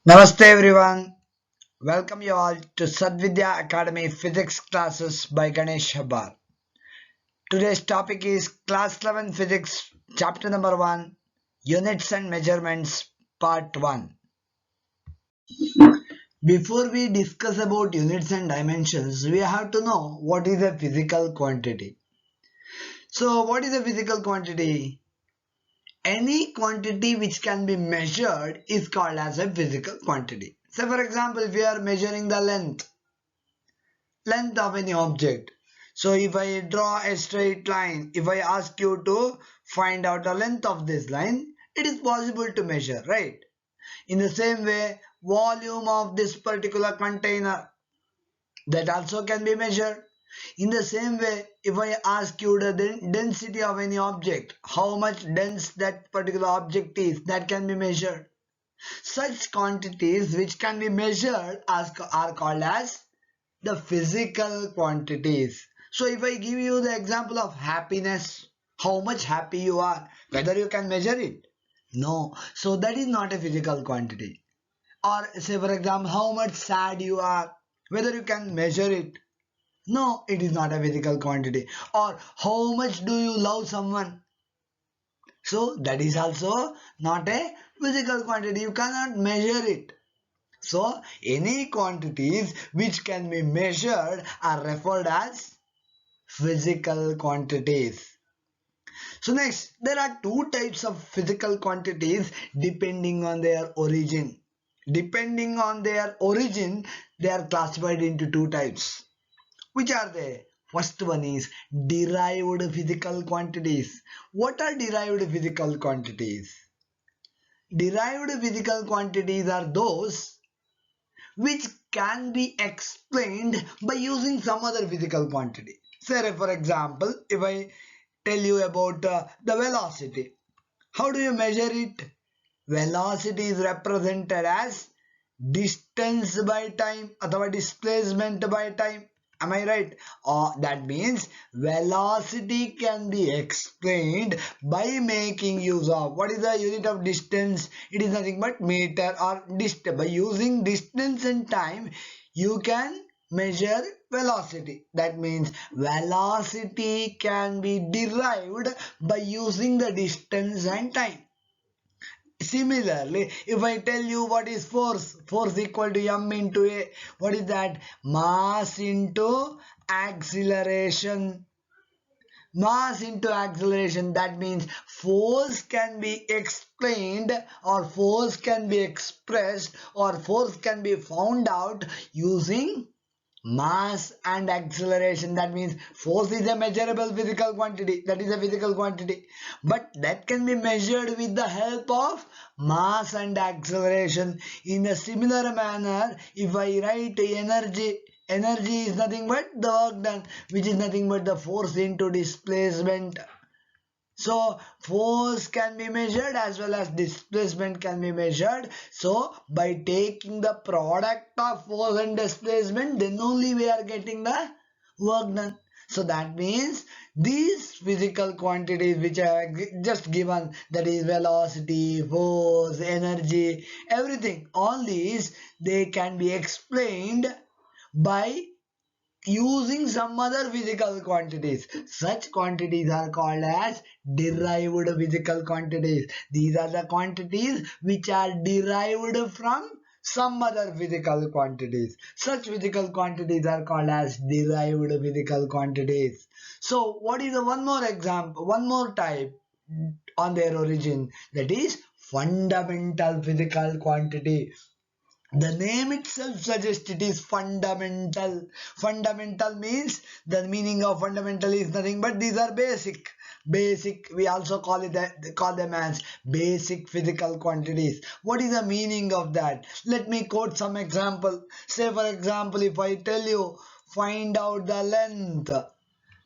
Namaste everyone. Welcome you all to Sadvidya Academy Physics classes by Ganesh Habbar. Today's topic is Class 11 Physics Chapter number 1 Units and Measurements Part 1. Before we discuss about units and dimensions, we have to know what is a physical quantity. So what is a physical quantity? Any quantity which can be measured is called as a physical quantity. So for example, if we are measuring the length of any object. So if I draw a straight line, if I ask you to find out the length of this line, it is possible to measure, right? In the same way, volume of this particular container, that also can be measured. In the same way, if I ask you the density of any object, how much dense that particular object is, that can be measured. Such quantities which can be measured are called as the physical quantities. So if I give you the example of happiness, how much happy you are, whether you can measure it? No. So that is not a physical quantity. Or say for example, how much sad you are, whether you can measure it? No, it is not a physical quantity. Or how much do you love someone? So that is also not a physical quantity. You cannot measure it. So any quantities which can be measured are referred as physical quantities. So next, there are two types of physical quantities depending on their origin. Depending on their origin, they are classified into two types. Which are they? First one is derived physical quantities. What are derived physical quantities? Derived physical quantities are those which can be explained by using some other physical quantity. Say for example, if I tell you about the velocity, how do you measure it? Velocity is represented as distance by time or displacement by time. Am I right? That means velocity can be explained by making use of what is the unit of distance? It is nothing but meter or distance. By using distance and time, you can measure velocity. That means velocity can be derived by using the distance and time. Similarly, if I tell you what is force equal to m into a, what is that? Mass into acceleration. Mass into acceleration, that means force can be explained or force can be expressed or force can be found out using mass and acceleration. That means force is a measurable physical quantity, that is a physical quantity, but that can be measured with the help of mass and acceleration. In a similar manner, if I write energy, energy is nothing but the work done, which is nothing but the force into displacement. So force can be measured as well as displacement can be measured. So by taking the product of force and displacement, then only we are getting the work done. So that means these physical quantities which I have just given, that is velocity, force, energy, everything, all these, they can be explained by using some other physical quantities. Such quantities are called as derived physical quantities. These are the quantities which are derived from some other physical quantities. Such physical quantities are called as derived physical quantities. So what is the one more example, one more type on their origin, that is fundamental physical quantity. The name itself suggests it is fundamental. Fundamental means, the meaning of fundamental is nothing but these are basic. Basic, we also call them as basic physical quantities. What is the meaning of that? Let me quote some example. Say for example, if I tell you find out the length.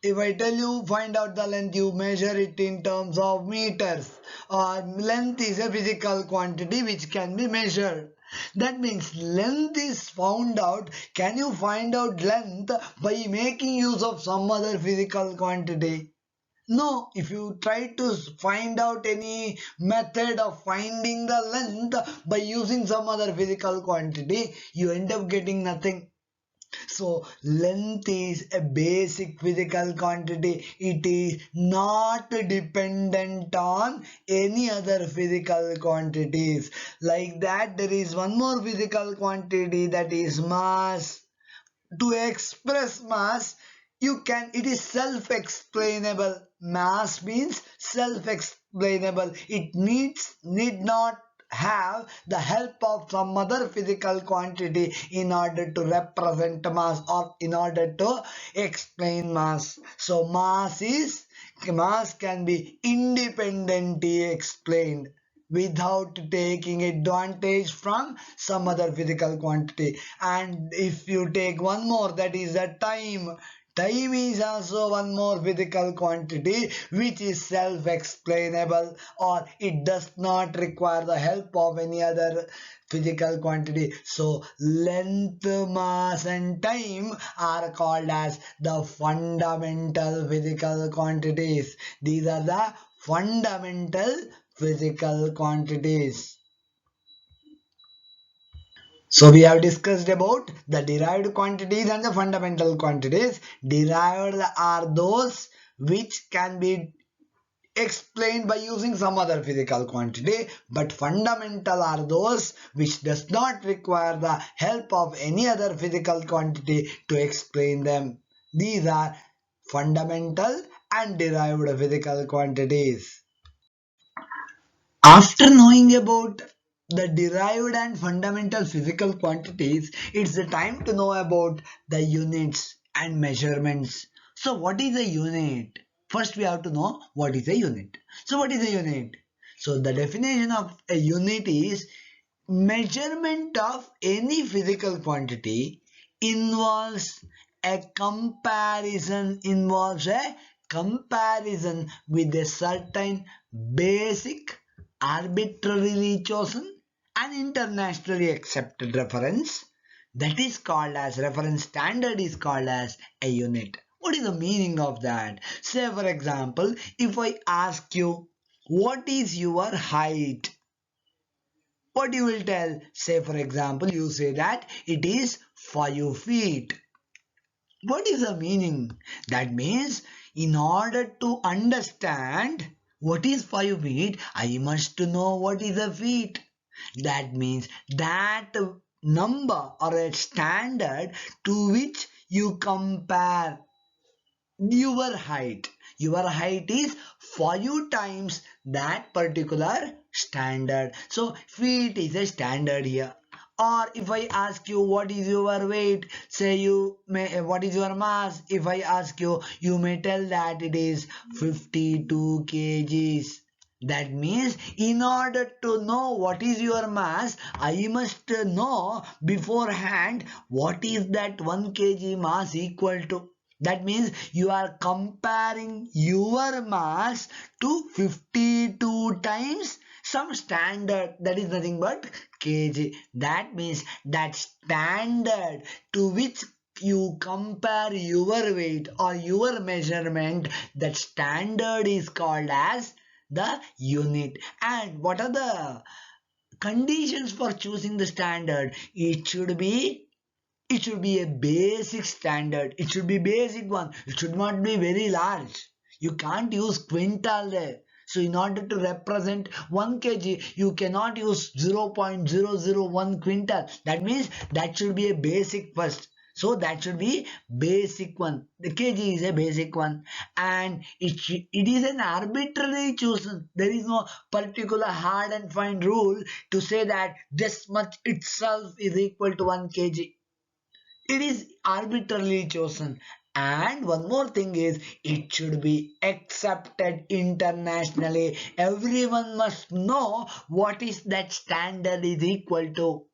If I tell you find out the length, you measure it in terms of meters. Length is a physical quantity which can be measured. That means length is found out. Can you find out length by making use of some other physical quantity? No, if you try to find out any method of finding the length by using some other physical quantity, you end up getting nothing. So length is a basic physical quantity. It is not dependent on any other physical quantities. Like that, there is one more physical quantity, that is mass. To express mass, it is self-explainable. Mass means self-explainable. It need not have the help of some other physical quantity in order to represent mass or in order to explain mass. So mass can be independently explained without taking advantage from some other physical quantity. And if you take one more, that is the time. Time is also one more physical quantity which is self-explainable, or it does not require the help of any other physical quantity. So length, mass and time are called as the fundamental physical quantities. These are the fundamental physical quantities. So we have discussed about the derived quantities and the fundamental quantities. Derived are those which can be explained by using some other physical quantity, but fundamental are those which does not require the help of any other physical quantity to explain them. These are fundamental and derived physical quantities. After knowing about the derived and fundamental physical quantities, it's the time to know about the units and measurements. So what is a unit? First we have to know what is a unit. So what is a unit? So the definition of a unit is measurement of any physical quantity involves involves a comparison with a certain basic, arbitrarily chosen and internationally accepted reference. That is called as reference standard, is called as a unit. What is the meaning of that? Say for example, if I ask you, what is your height? What you will tell? Say for example, you say that it is 5 feet. What is the meaning? That means in order to understand what is 5 feet, I must know what is a feet. That means that number or a standard to which you compare your height. Your height is 5 times that particular standard. So feet is a standard here. Or if I ask you what is your weight, say you may, what is your mass? If I ask you, you may tell that it is 52 kgs. That means in order to know what is your mass, I must know beforehand what is that 1 kg mass equal to. That means you are comparing your mass to 52 times some standard, that is nothing but kg. That means that standard to which you compare your weight or your measurement, that standard is called as the unit. And what are the conditions for choosing the standard? It should be a basic standard. It should be basic one. It should not be very large. You can't use quintal there. So in order to represent 1 kg, you cannot use 0.001 quintal. That means that should be a basic first. So that should be basic one. The kg is a basic one, and it is an arbitrary chosen. There is no particular hard and fine rule to say that this much itself is equal to 1 kg. It is arbitrarily chosen. And one more thing is, it should be accepted internationally. Everyone must know what is that standard is equal to.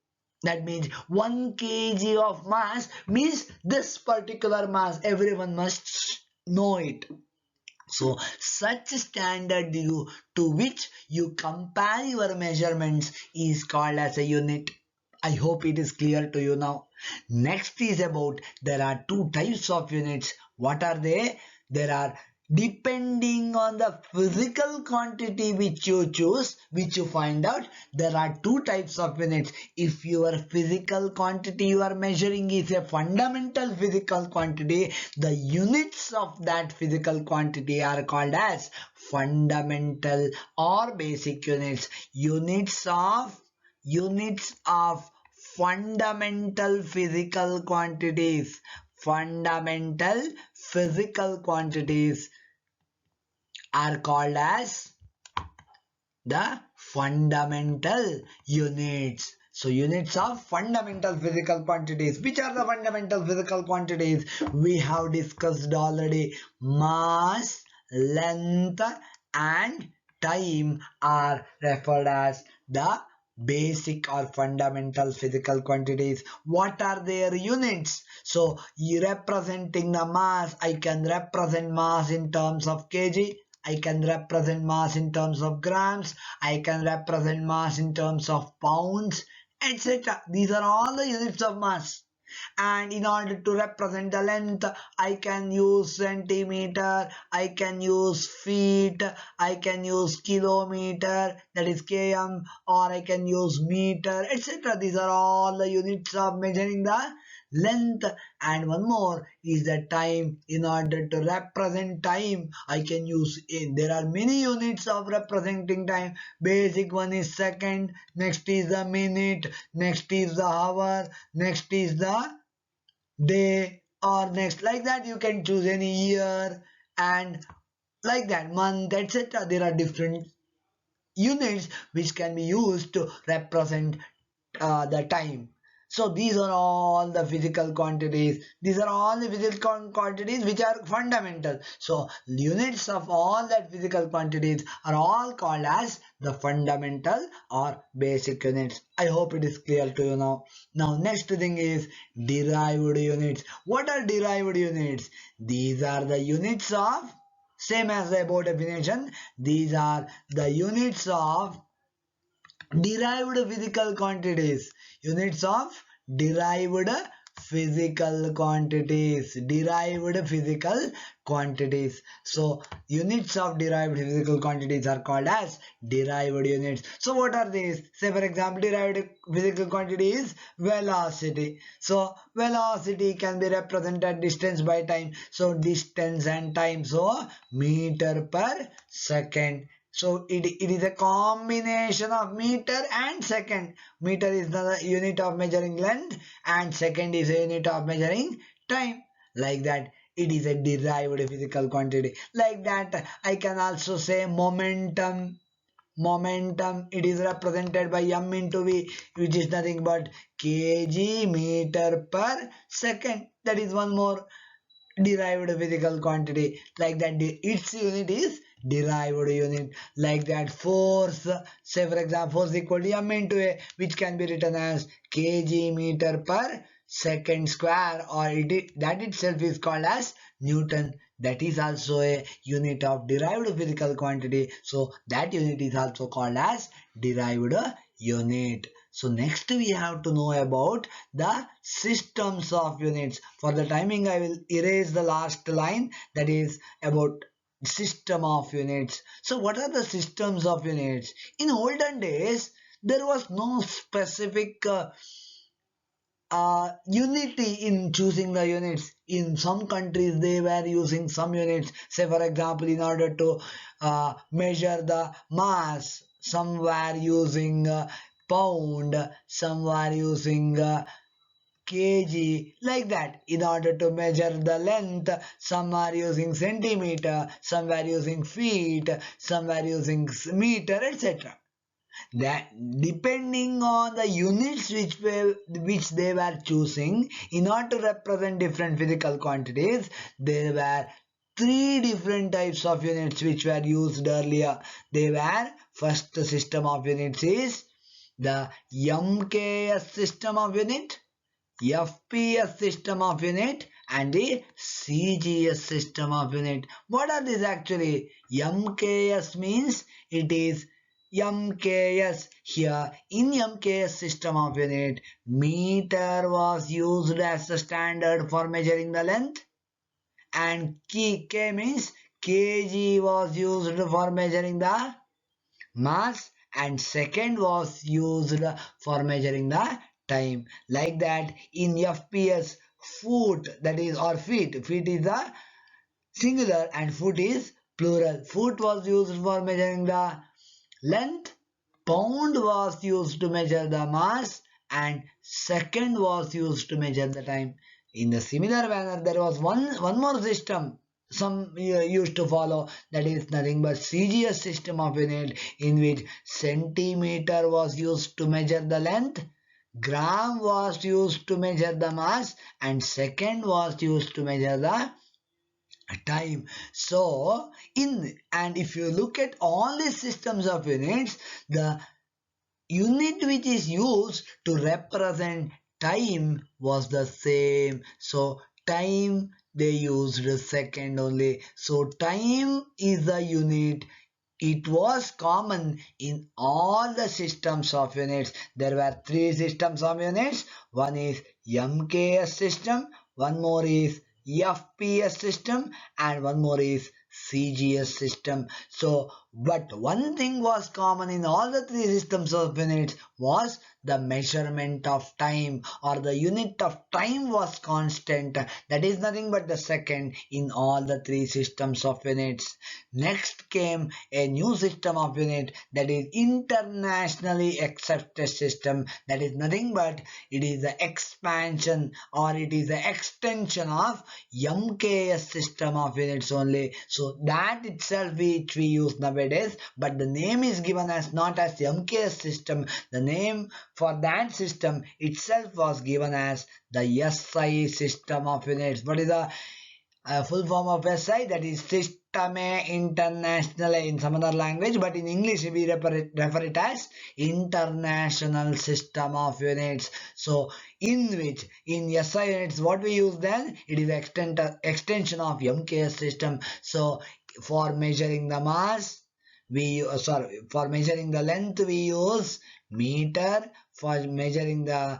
That means 1 kg of mass means this particular mass. Everyone must know it. So such standard to which you compare your measurements is called as a unit. I hope it is clear to you now. Next is about, there are two types of units. What are they? There are Depending on the physical quantity which you choose, which you find out, there are two types of units. If your physical quantity you are measuring is a fundamental physical quantity, the units of that physical quantity are called as fundamental or basic units. Units of fundamental physical quantities. Fundamental physical quantities are called as the fundamental units. So units of fundamental physical quantities. Which are the fundamental physical quantities? We have discussed already. Mass, length and time are referred as the basic or fundamental physical quantities. What are their units? So representing the mass, I can represent mass in terms of kg. I can represent mass in terms of grams. I can represent mass in terms of pounds, etc. These are all the units of mass. And in order to represent the length, I can use centimeter, I can use feet, I can use kilometer, that is km, or I can use meter, etc. These are all the units of measuring the length. And one more is the time. In order to represent time, I can use there are many units of representing time. Basic one is second, next is the minute, next is the hour, next is the day, or next like that you can choose any year, and like that month, etc. There are different units which can be used to represent the time. So these are all the physical quantities. These are all the physical quantities which are fundamental. So units of all that physical quantities are all called as the fundamental or basic units. I hope it is clear to you now. Now next thing is derived units. What are derived units? These are the units of, same as the above definition, these are the units of derived physical quantities. Units of derived physical quantities. Derived physical quantities. So units of derived physical quantities are called as derived units. So what are these? Say for example, derived physical quantity is velocity. So velocity can be represented distance by time. So distance and time. So meter per second. So it is a combination of meter and second. Meter is the unit of measuring length and second is a unit of measuring time. Like that, it is a derived physical quantity. Like that, I can also say momentum. Momentum, it is represented by m into v, which is nothing but kg meter per second. That is one more derived physical quantity. Like that, its unit is derived unit. Like that, force, say for example, force equal to m into a, which can be written as kg meter per second square, or that itself is called as Newton. That is also a unit of derived physical quantity. So that unit is also called as derived unit. So next we have to know about the systems of units. For the timing, I will erase the last line, that is about system of units. So what are the systems of units? In olden days, there was no specific unity in choosing the units. In some countries they were using some units. Say for example, in order to measure the mass, some were using pound, some were using kg, like that. In order to measure the length, some are using centimeter, some were using feet, some were using meter, etc. That depending on the units which they were choosing in order to represent different physical quantities, there were three different types of units which were used earlier. They were, first system of units is the MKS system of unit, FPS system of unit, and the CGS system of unit. What are these actually? MKS means it is MKS. Here in MKS system of unit, meter was used as the standard for measuring the length, and K means kg was used for measuring the mass, and second was used for measuring the time. Like that, in fps, foot, that is, or feet, feet is the singular and foot is plural. Foot was used for measuring the length, pound was used to measure the mass, and second was used to measure the time. In the similar manner, there was one more system some used to follow, that is nothing but CGS system of unit, in which centimeter was used to measure the length, gram was used to measure the mass, and second was used to measure the time. So in, and if you look at all these systems of units, the unit which is used to represent time was the same. So time, they used a second only. So time is the unit. It was common in all the systems of units. There were three systems of units. One is MKS system, one more is FPS system, and one more is CGS system. So, but one thing was common in all the three systems of units was the measurement of time, or the unit of time was constant. That is nothing but the second in all the three systems of units. Next came a new system of unit, that is internationally accepted system. That is nothing but it is the expansion, or it is the extension of MKS system of units only. So that itself which we use nowadays, but the name is given as not as MKS system. The name for that system itself was given as the SI system of units. What is the full form of SI? That is Systeme Internationale in some other language, but in English we refer it as International System of Units. So in which, in SI units, what we use then, it is extension of MKS system. So for measuring the mass, for measuring the length we use meter, for measuring the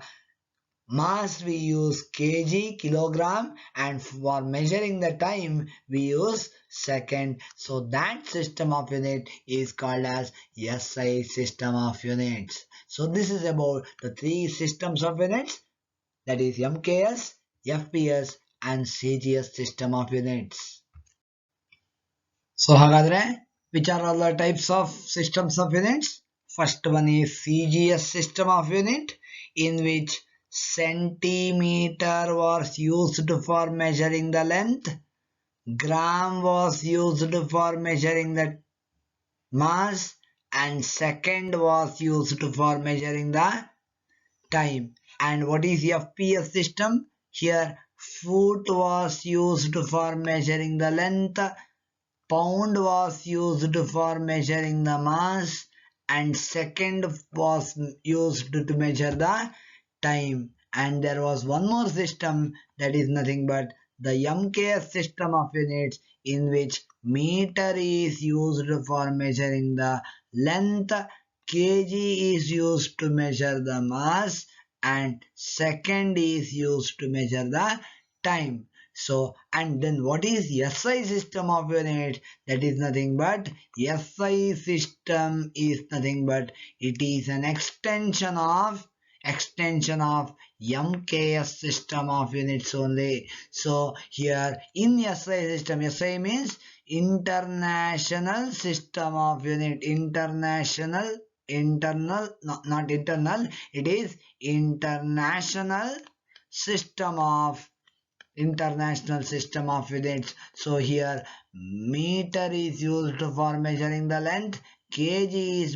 mass we use kg, kilogram, and for measuring the time we use second. So that system of unit is called as SI system of units. So this is about the three systems of units, that is MKS, FPS, and CGS system of units. So hagadre, which are all the types of systems of units? First one is CGS system of unit, in which centimeter was used for measuring the length, gram was used for measuring the mass, and second was used for measuring the time. And what is FPS system? Here foot was used for measuring the length, pound was used for measuring the mass, and second was used to measure the time. And there was one more system, that is nothing but the MKS system of units, in which meter is used for measuring the length, kg is used to measure the mass, and second is used to measure the time. So, and then what is SI system of unit? That is nothing but, SI system is nothing but it is an extension of MKS system of units only. So here in SI system, SI means international system of unit. International, internal, not internal, it is international system of units. So here meter is used for measuring the length, kg is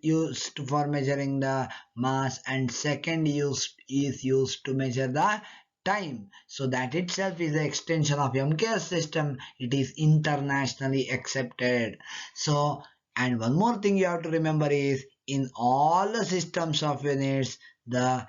used for measuring the mass, and second is used to measure the time. So that itself is the extension of MKS system. It is internationally accepted. So, and one more thing you have to remember is, in all the systems of units, the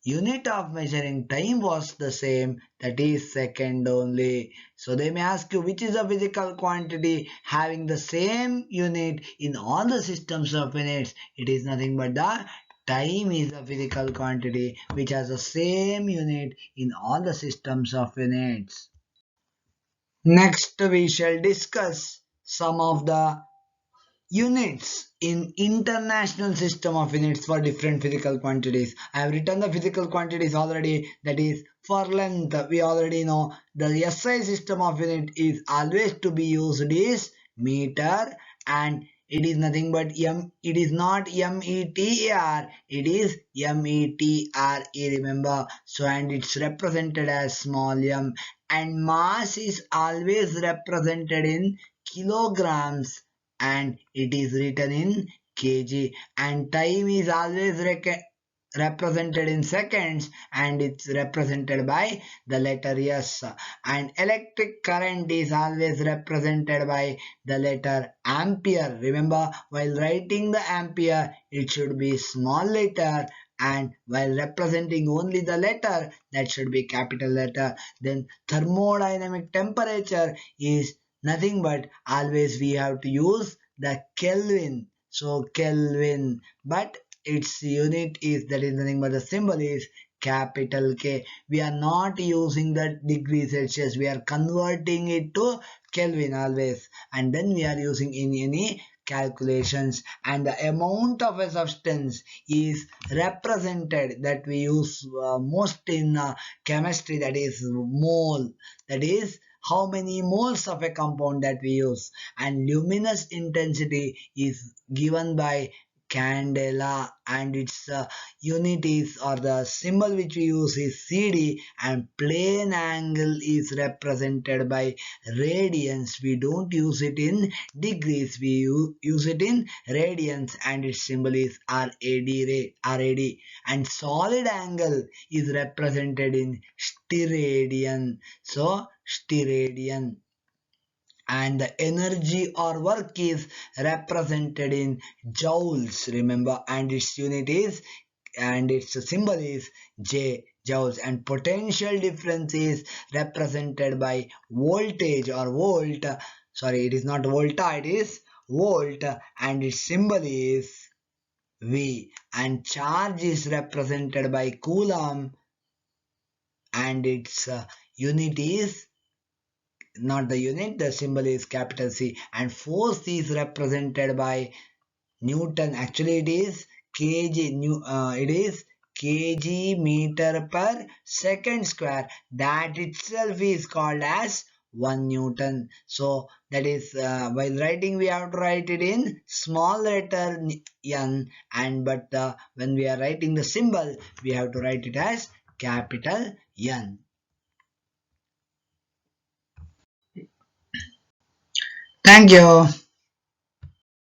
unit of measuring time was the same, that is second only. So they may ask you, which is a physical quantity having the same unit in all the systems of units? It is nothing but the time is a physical quantity which has the same unit in all the systems of units. Next, we shall discuss some of the units in international system of units for different physical quantities. I have written the physical quantities already, that is for length we already know the SI system of unit is always to be used is meter, and it is nothing but it is not meter, it is metre, remember. So and it's represented as small m, and mass is always represented in kilograms, and it is written in kg, and time is always represented in seconds, and it's represented by the letter S, and electric current is always represented by the letter ampere. Remember, while writing the ampere it should be small letter, and while representing only the letter that should be capital letter. Then thermodynamic temperature is nothing but always we have to use the Kelvin. So Kelvin, but its unit is, that is nothing but the symbol is capital K. We are not using the degree Celsius, we are converting it to Kelvin always, and then we are using in any calculations. And the amount of a substance is represented, that we use most in chemistry, that is mole, that is how many moles of a compound that we use, and luminous intensity is given by candela, and its unit is, or the symbol which we use is CD, and plane angle is represented by radians. We don't use it in degrees, we use it in radians, and its symbol is rad, and solid angle is represented in steradian. So steradian, and the energy or work is represented in joules, remember, and its unit is, and its symbol is J, joules, and potential difference is represented by voltage or volt, sorry, it is not volta, it is volt, and its symbol is V, and charge is represented by coulomb, and its unit is, not the unit, the symbol is capital C, and force is represented by Newton. Actually it is it is kg meter per second square, that itself is called as 1 Newton. So that is while writing we have to write it in small letter n, and but when we are writing the symbol we have to write it as capital N. Thank you.